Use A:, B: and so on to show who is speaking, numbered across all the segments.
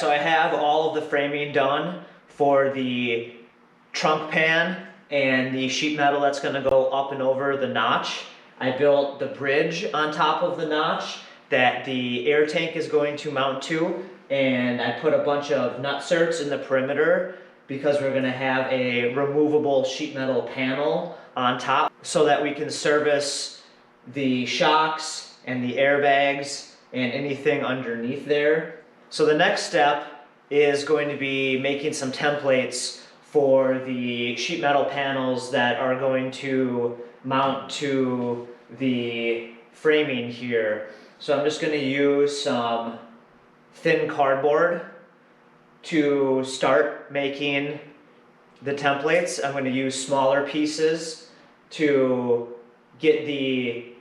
A: so I have all of the framing done for the trunk pan and the sheet metal that's going to go up and over the notch. I built the bridge on top of the notch that the air tank is going to mount to, and I put a bunch of nutserts in the perimeter because we're going to have a removable sheet metal panel on top so that we can service the shocks and the airbags and anything underneath there. So the next step is going to be making some templates for the sheet metal panels that are going to mount to the framing here. So I'm just going to use some thin cardboard to start making the templates. I'm going to use smaller pieces to get the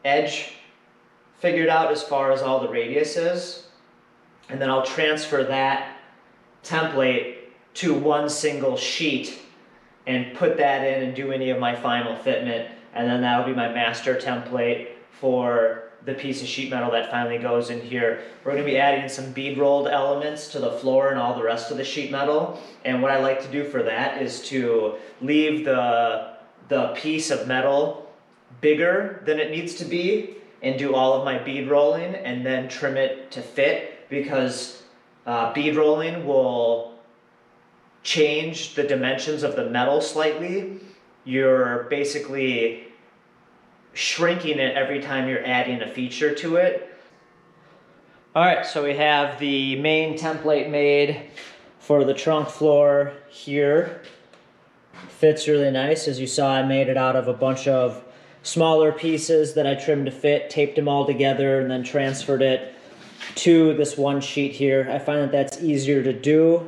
A: edge figured out as far as all the radius is. And then I'll transfer that template to one single sheet and put that in and do any of my final fitment. And then that'll be my master template for the piece of sheet metal that finally goes in here. We're going to be adding some bead rolled elements to the floor and all the rest of the sheet metal. And what I like to do for that is to leave the piece of metal bigger than it needs to be and do all of my bead rolling and then trim it to fit, because bead rolling will change the dimensions of the metal slightly. You're basically shrinking it every time you're adding a feature to it. Alright, so we have the main template made for the trunk floor here. Fits really nice. As you saw, I made it out of a bunch of smaller pieces that I trimmed to fit, taped them all together, and then transferred it to this one sheet here. I find that that's easier to do,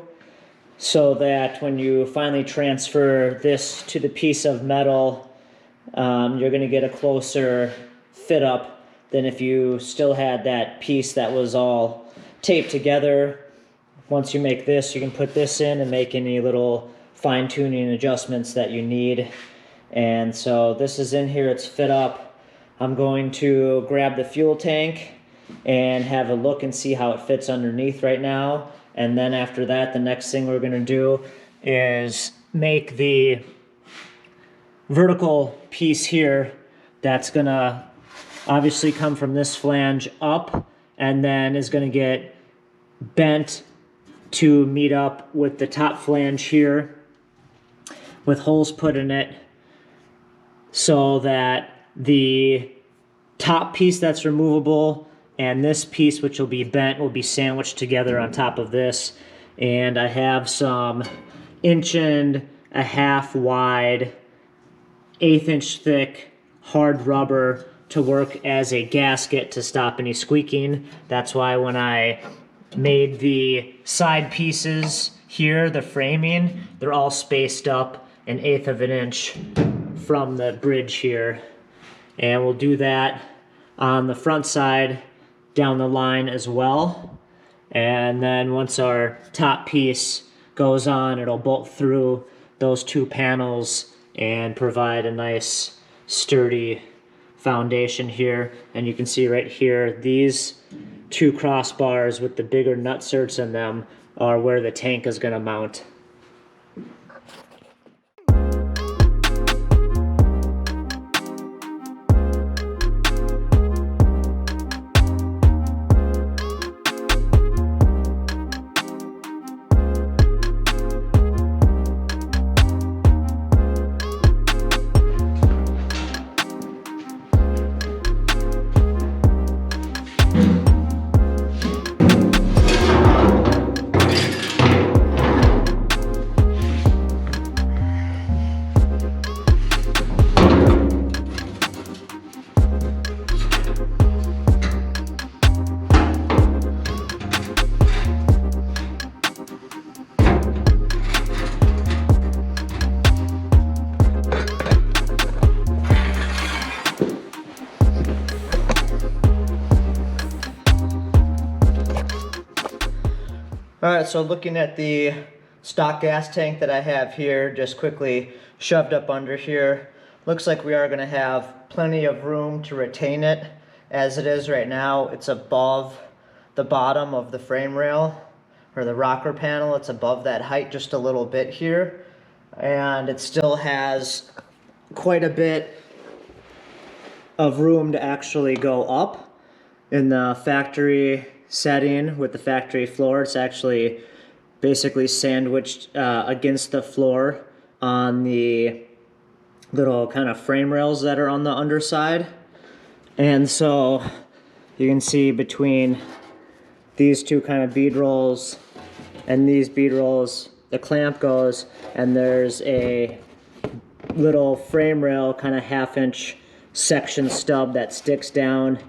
A: so that when you finally transfer this to the piece of metal, you're going to get a closer fit up than if you still had that piece that was all taped together. Once you make this, you can put this in and make any little fine-tuning adjustments that you need. And so this is in here, it's fit up. I'm going to grab the fuel tank and have a look and see how it fits underneath right now. And then after that, the next thing we're going to do is make the vertical piece here that's going to obviously come from this flange up and then is going to get bent to meet up with the top flange here with holes put in it, so that the top piece that's removable and this piece, which will be bent, will be sandwiched together on top of this. And I have some 1.5 inch wide, 1/8 inch thick hard rubber to work as a gasket to stop any squeaking. That's why when I made the side pieces here, the framing, they're all spaced up 1/8 of an inch from the bridge here. And we'll do that on the front side down the line as well. And then once our top piece goes on, it'll bolt through those two panels and provide a nice sturdy foundation here. And you can see right here, these two crossbars with the bigger nutserts in them are where the tank is going to mount. Alright, so looking at the stock gas tank that I have here, just quickly shoved up under here, looks like we are going to have plenty of room to retain it. As it is right now, it's above the bottom of the frame rail, or the rocker panel. It's above that height just a little bit here, and it still has quite a bit of room to actually go up. In the factory setting with the factory floor, it's actually basically sandwiched against the floor on the little kind of frame rails that are on the underside. And so you can see between these two kind of bead rolls and these bead rolls, the clamp goes, and there's a little frame rail kind of 1/2 inch section stub that sticks down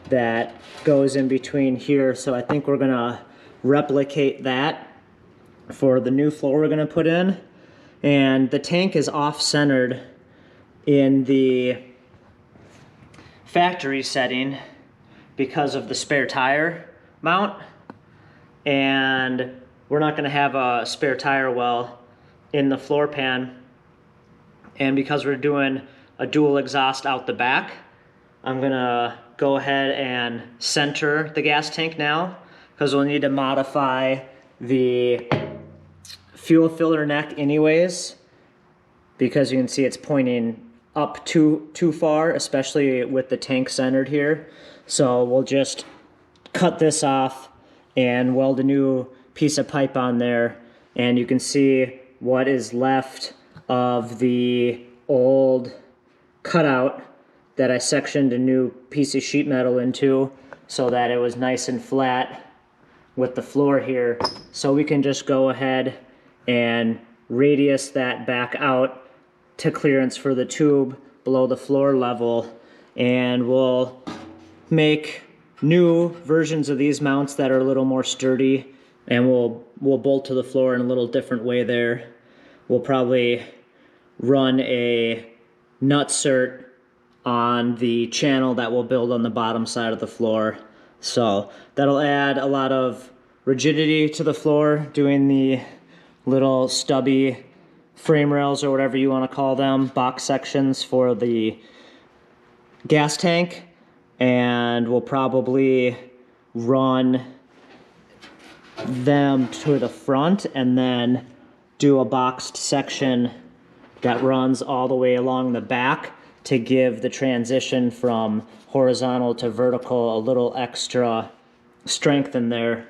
A: that goes in between here. So I think we're gonna replicate that for the new floor we're gonna put in. And the tank is off-centered in the factory setting because of the spare tire mount, and we're not going to have a spare tire well in the floor pan. And because we're doing a dual exhaust out the back, I'm going to go ahead and center the gas tank now, because we'll need to modify the fuel filler neck anyways, because you can see it's pointing up too far, especially with the tank centered here. So we'll just cut this off and weld a new piece of pipe on there, and you can see what is left of the old cutout that I sectioned a new piece of sheet metal into so that it was nice and flat with the floor here. So we can just go ahead and radius that back out to clearance for the tube below the floor level, and we'll make new versions of these mounts that are a little more sturdy, and we'll bolt to the floor in a little different way there. We'll probably run a nutsert on the channel that we'll build on the bottom side of the floor. So that'll add a lot of rigidity to the floor, doing the little stubby frame rails or whatever you want to call them, box sections for the gas tank. And we'll probably run them to the front and then do a boxed section that runs all the way along the back to give the transition from horizontal to vertical a little extra strength in there.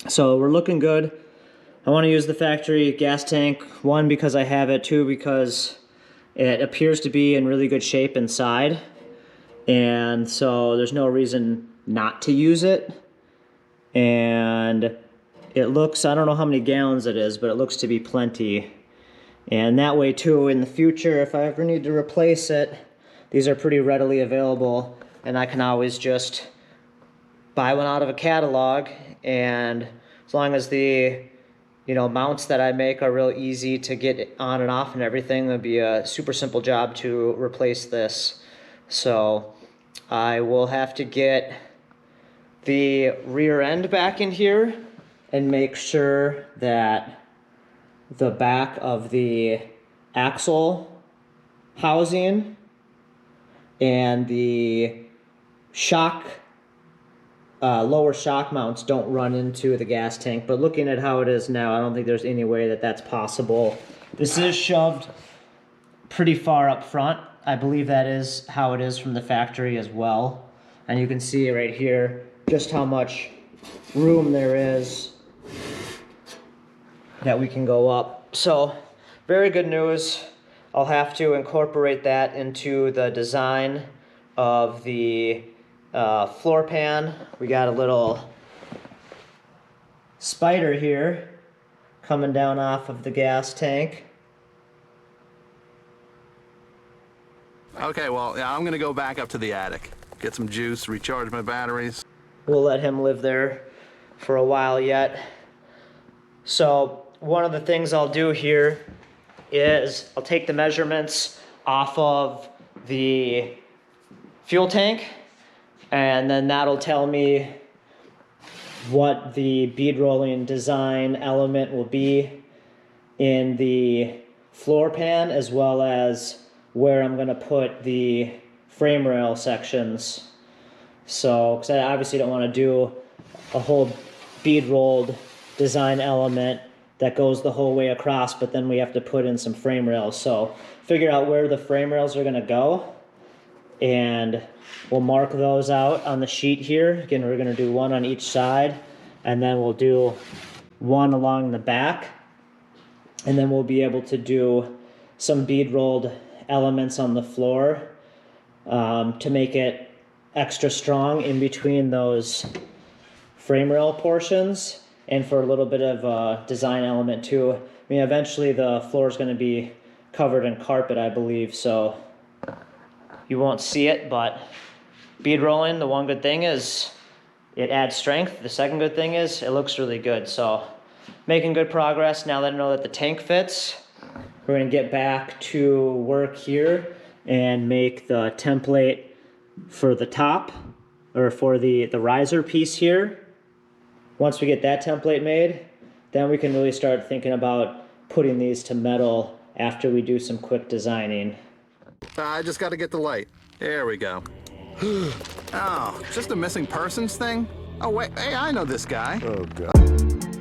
A: So we're looking good. I want to use the factory gas tank, one, because I have it, two, because it appears to be in really good shape inside, and so there's no reason not to use it. And it looks, I don't know how many gallons it is, but it looks to be plenty. And that way too, in the future, if I ever need to replace it, these are pretty readily available, and I can always just buy one out of a catalog. And as long as the mounts that I make are real easy to get on and off and everything, it'll be a super simple job to replace this. So I will have to get the rear end back in here and make sure that the back of the axle housing and the shock lower shock mounts don't run into the gas tank. But looking at how it is now, I don't think there's any way that that's possible. This is shoved pretty far up front. I believe that is how it is from the factory as well. And you can see right here just how much room there is that we can go up. So very good news. I'll have to incorporate that into the design of the floor pan. We got a little spider here coming down off of the gas tank.
B: Okay, well, yeah, I'm gonna go back up to the attic, get some juice, recharge my batteries.
A: We'll let him live there for a while yet. So one of the things I'll do here is I'll take the measurements off of the fuel tank, and then that'll tell me what the bead rolling design element will be in the floor pan, as well as where I'm going to put the frame rail sections. So, because I obviously don't want to do a whole bead rolled design element that goes the whole way across, but then we have to put in some frame rails. So figure out where the frame rails are gonna go, and we'll mark those out on the sheet here. Again, we're gonna do one on each side, and then we'll do one along the back, and then we'll be able to do some bead rolled elements on the floor to make it extra strong in between those frame rail portions, and for a little bit of a design element too. I mean, eventually the floor is going to be covered in carpet, I believe, so you won't see it, but bead rolling, the one good thing is it adds strength. The second good thing is it looks really good. So making good progress. Now that I know that the tank fits, we're going to get back to work here and make the template for the top, or for the riser piece here. Once we get that template made, then we can really start thinking about putting these to metal after we do some quick designing.
B: I just got to get the light. There we go. Oh, just a missing persons thing? Oh, wait, hey, I know this guy.
C: Oh, God.